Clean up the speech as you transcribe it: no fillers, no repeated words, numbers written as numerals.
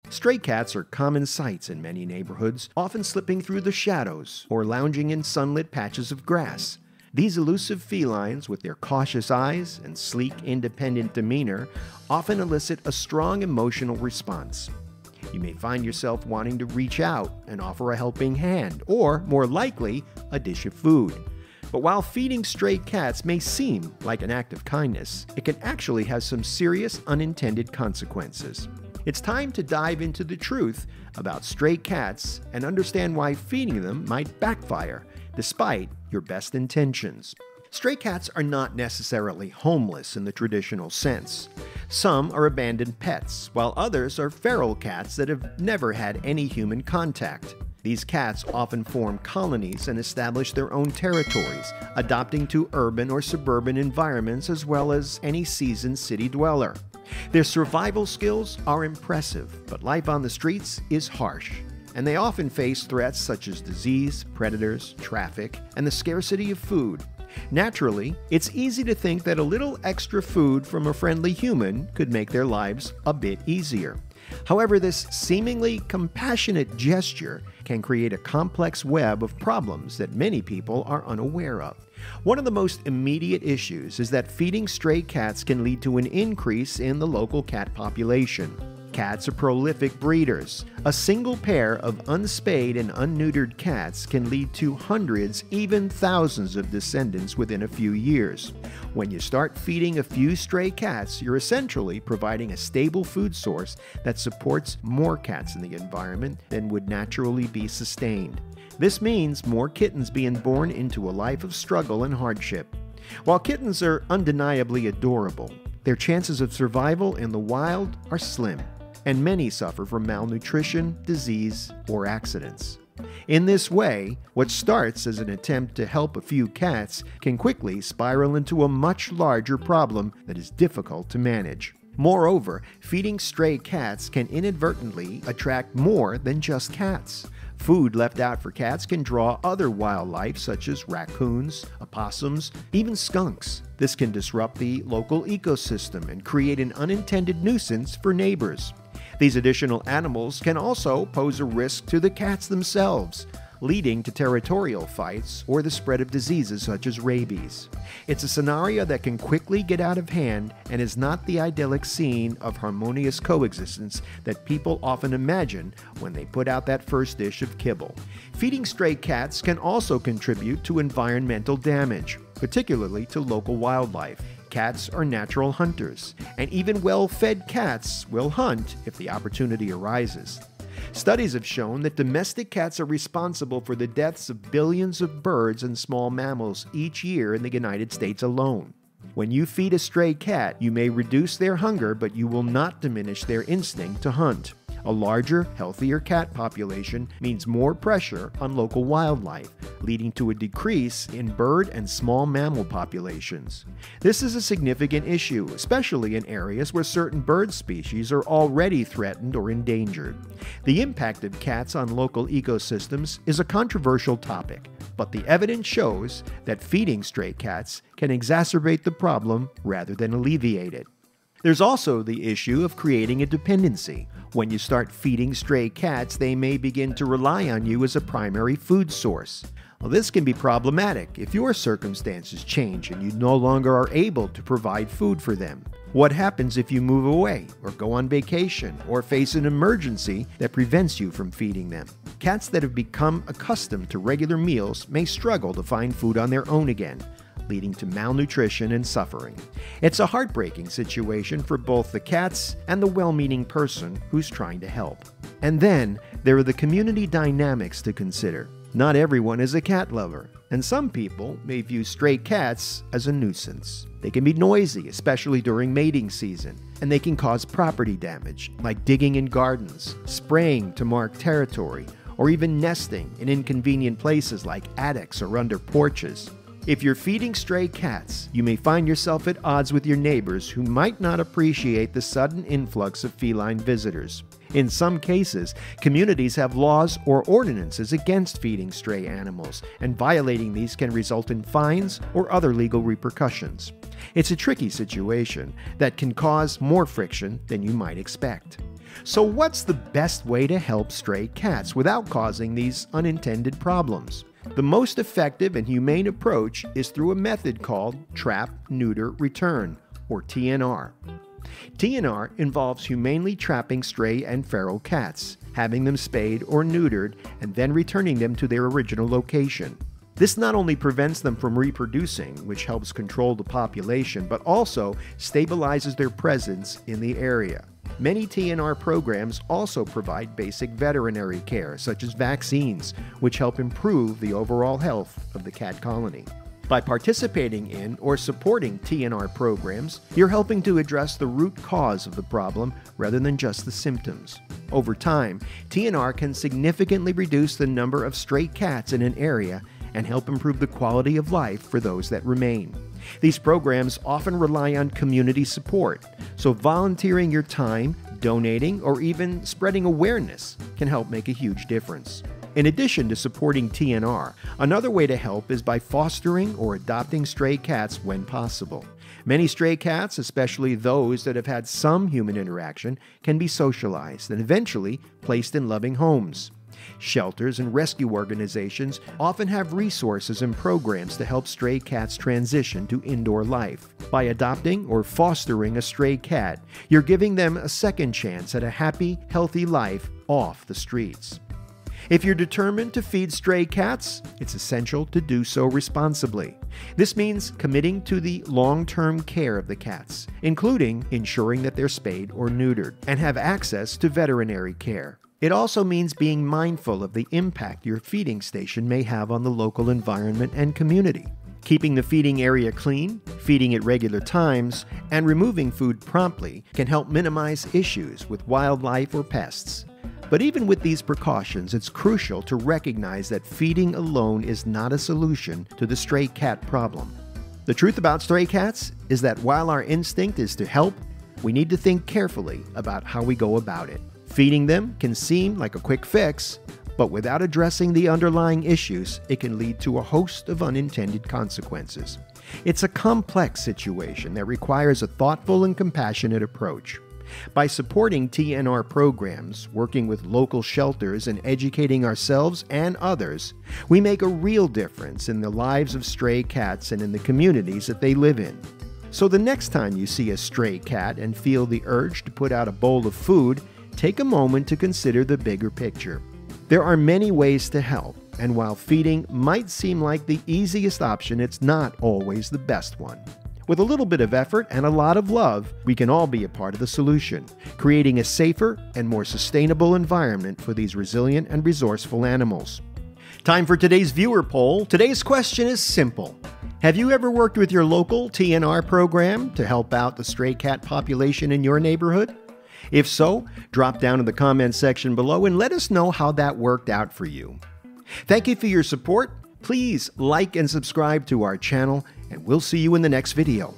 Stray cats are common sights in many neighborhoods, often slipping through the shadows or lounging in sunlit patches of grass. These elusive felines, with their cautious eyes and sleek, independent demeanor, often elicit a strong emotional response. You may find yourself wanting to reach out and offer a helping hand, or, more likely, a dish of food. But while feeding stray cats may seem like an act of kindness, it can actually have some serious unintended consequences. It's time to dive into the truth about stray cats and understand why feeding them might backfire, despite your best intentions. Stray cats are not necessarily homeless in the traditional sense. Some are abandoned pets, while others are feral cats that have never had any human contact. These cats often form colonies and establish their own territories, adapting to urban or suburban environments as well as any seasoned city dweller. Their survival skills are impressive, but life on the streets is harsh, and they often face threats such as disease, predators, traffic, and the scarcity of food. Naturally, it's easy to think that a little extra food from a friendly human could make their lives a bit easier. However, this seemingly compassionate gesture can create a complex web of problems that many people are unaware of. One of the most immediate issues is that feeding stray cats can lead to an increase in the local cat population. Cats are prolific breeders. A single pair of unspayed and unneutered cats can lead to hundreds, even thousands of descendants within a few years. When you start feeding a few stray cats, you're essentially providing a stable food source that supports more cats in the environment than would naturally be sustained. This means more kittens being born into a life of struggle and hardship. While kittens are undeniably adorable, their chances of survival in the wild are slim, and many suffer from malnutrition, disease, or accidents. In this way, what starts as an attempt to help a few cats can quickly spiral into a much larger problem that is difficult to manage. Moreover, feeding stray cats can inadvertently attract more than just cats. Food left out for cats can draw other wildlife such as raccoons, opossums, even skunks. This can disrupt the local ecosystem and create an unintended nuisance for neighbors. These additional animals can also pose a risk to the cats themselves, leading to territorial fights or the spread of diseases such as rabies. It's a scenario that can quickly get out of hand and is not the idyllic scene of harmonious coexistence that people often imagine when they put out that first dish of kibble. Feeding stray cats can also contribute to environmental damage, particularly to local wildlife. Cats are natural hunters, and even well-fed cats will hunt if the opportunity arises. Studies have shown that domestic cats are responsible for the deaths of billions of birds and small mammals each year in the United States alone. When you feed a stray cat, you may reduce their hunger, but you will not diminish their instinct to hunt. A larger, healthier cat population means more pressure on local wildlife, leading to a decrease in bird and small mammal populations. This is a significant issue, especially in areas where certain bird species are already threatened or endangered. The impact of cats on local ecosystems is a controversial topic, but the evidence shows that feeding stray cats can exacerbate the problem rather than alleviate it. There's also the issue of creating a dependency. When you start feeding stray cats, they may begin to rely on you as a primary food source. Well, this can be problematic if your circumstances change and you no longer are able to provide food for them. What happens if you move away, or go on vacation, or face an emergency that prevents you from feeding them? Cats that have become accustomed to regular meals may struggle to find food on their own again, leading to malnutrition and suffering. It's a heartbreaking situation for both the cats and the well-meaning person who's trying to help. And then, there are the community dynamics to consider. Not everyone is a cat lover, and some people may view stray cats as a nuisance. They can be noisy, especially during mating season, and they can cause property damage, like digging in gardens, spraying to mark territory, or even nesting in inconvenient places like attics or under porches. If you're feeding stray cats, you may find yourself at odds with your neighbors who might not appreciate the sudden influx of feline visitors. In some cases, communities have laws or ordinances against feeding stray animals, and violating these can result in fines or other legal repercussions. It's a tricky situation that can cause more friction than you might expect. So what's the best way to help stray cats without causing these unintended problems? The most effective and humane approach is through a method called Trap, Neuter, Return, or TNR. TNR involves humanely trapping stray and feral cats, having them spayed or neutered, and then returning them to their original location. This not only prevents them from reproducing, which helps control the population, but also stabilizes their presence in the area. Many TNR programs also provide basic veterinary care, such as vaccines, which help improve the overall health of the cat colony. By participating in or supporting TNR programs, you're helping to address the root cause of the problem rather than just the symptoms. Over time, TNR can significantly reduce the number of stray cats in an area and help improve the quality of life for those that remain. These programs often rely on community support, so volunteering your time, donating, or even spreading awareness can help make a huge difference. In addition to supporting TNR, another way to help is by fostering or adopting stray cats when possible. Many stray cats, especially those that have had some human interaction, can be socialized and eventually placed in loving homes. Shelters and rescue organizations often have resources and programs to help stray cats transition to indoor life. By adopting or fostering a stray cat, you're giving them a second chance at a happy, healthy life off the streets. If you're determined to feed stray cats, it's essential to do so responsibly. This means committing to the long-term care of the cats, including ensuring that they're spayed or neutered and have access to veterinary care. It also means being mindful of the impact your feeding station may have on the local environment and community. Keeping the feeding area clean, feeding at regular times, and removing food promptly can help minimize issues with wildlife or pests. But even with these precautions, it's crucial to recognize that feeding alone is not a solution to the stray cat problem. The truth about stray cats is that while our instinct is to help, we need to think carefully about how we go about it. Feeding them can seem like a quick fix, but without addressing the underlying issues, it can lead to a host of unintended consequences. It's a complex situation that requires a thoughtful and compassionate approach. By supporting TNR programs, working with local shelters, and educating ourselves and others, we make a real difference in the lives of stray cats and in the communities that they live in. So the next time you see a stray cat and feel the urge to put out a bowl of food, take a moment to consider the bigger picture. There are many ways to help, and while feeding might seem like the easiest option, it's not always the best one. With a little bit of effort and a lot of love, we can all be a part of the solution, creating a safer and more sustainable environment for these resilient and resourceful animals. Time for today's viewer poll. Today's question is simple. Have you ever worked with your local TNR program to help out the stray cat population in your neighborhood? If so, drop down in the comments section below and let us know how that worked out for you. Thank you for your support. Please like and subscribe to our channel, and we'll see you in the next video.